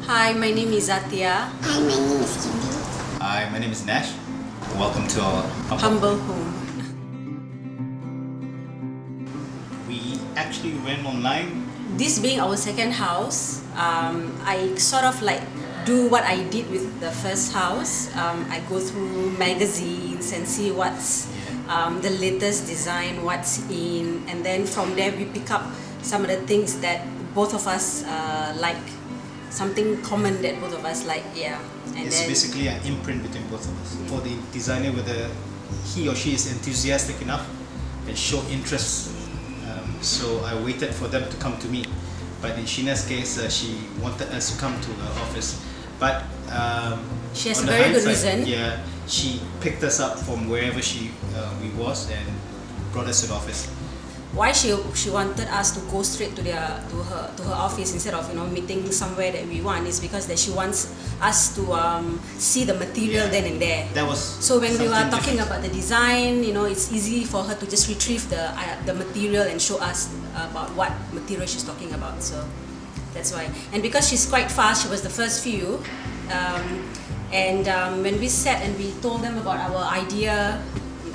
Hi, my name is Zathiah. Hi, my name is Chit. Hi, my name is Nash. Welcome to our Humble home. We actually went online. This being our second house, I sort of like do what I did with the first house. I go through magazines and see what's the latest design, what's in, and then from there we pick up some of the things that both of us like, something common that both of us like, yeah. And It's then, basically an imprint between both of us. For the designer, whether he or she is enthusiastic enough and show interest. So I waited for them to come to me. But in Sheena's case, she wanted us to come to her office. But she has on a the very good hindsight, reason. Yeah, she picked us up from wherever we was and brought us to the office. Why she wanted us to go straight to her office instead of meeting somewhere that we want is because that she wants us to see the material then and there. That was So when we were something talking different. about the design, it's easy for her to just retrieve the material and show us about what material she's talking about. So that's why. And because she's quite fast, she was the first few. And when we sat and we told them about our idea,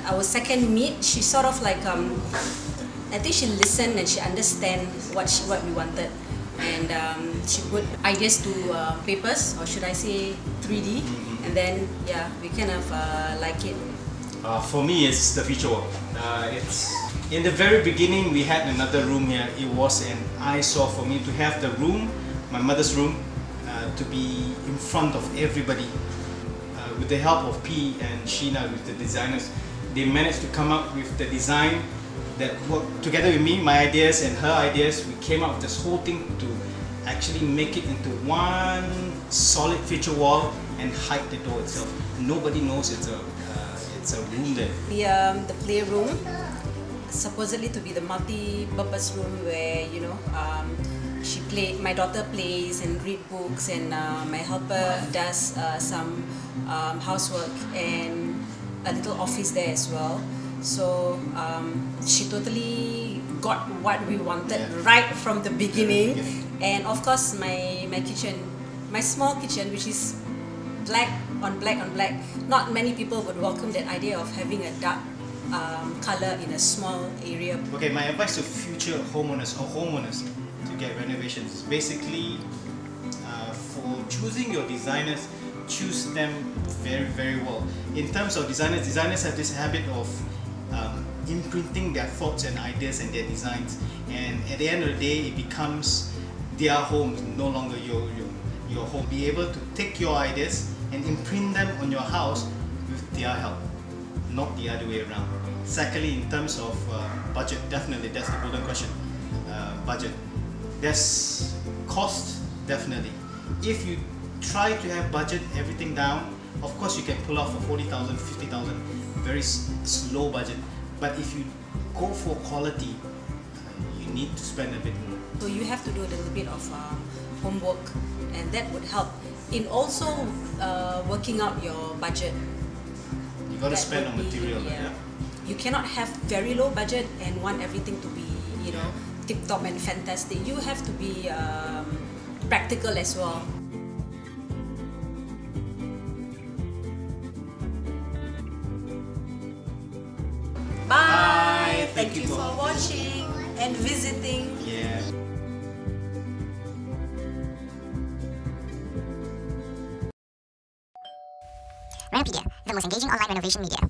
our second meet, she sort of like I think she listened and she understand what we wanted, and she put ideas to papers, or should I say 3D, and then we kind of like it. For me, it's the feature wall. It's in the very beginning we had another room here. It was an eyesore for me to have the room, my mother's room, to be in front of everybody. With the help of P and Sheena, with the designers, they managed to come up with the design that worked together with me, my ideas and her ideas. We came up with this whole thing to actually make it into one solid feature wall and hide the door itself. Nobody knows it's a room there. The playroom, supposedly to be the multi-purpose room where my daughter plays and read books, and my helper does some housework and a little office there as well. So she totally got what we wanted right from the beginning. And of course my kitchen, my small kitchen, which is black on black on black. Not many people would welcome that idea of having a dark color in a small area. Okay, my advice to future homeowners to get renovations is basically for choosing your designers, choose them very, very well. In terms of designers have this habit of imprinting their thoughts and ideas and their designs, and at the end of the day it becomes their home, no longer your home. Be able to take your ideas and imprint them on your house with their help, not the other way around. Secondly, in terms of budget, definitely that's the golden question. Budget. There's cost, definitely. If you try to have budget everything down, of course you can pull off for 40,000, 50,000, very slow budget. But if you go for quality, you need to spend a bit more. So you have to do a little bit of homework, and that would help in also working out your budget. You got to That spend on would be, material. yeah. You cannot have very low budget and want everything to be tip top and fantastic. You have to be practical as well. Bye. Thank you for watching and visiting. Yeah. Renopedia, the most engaging online renovation media.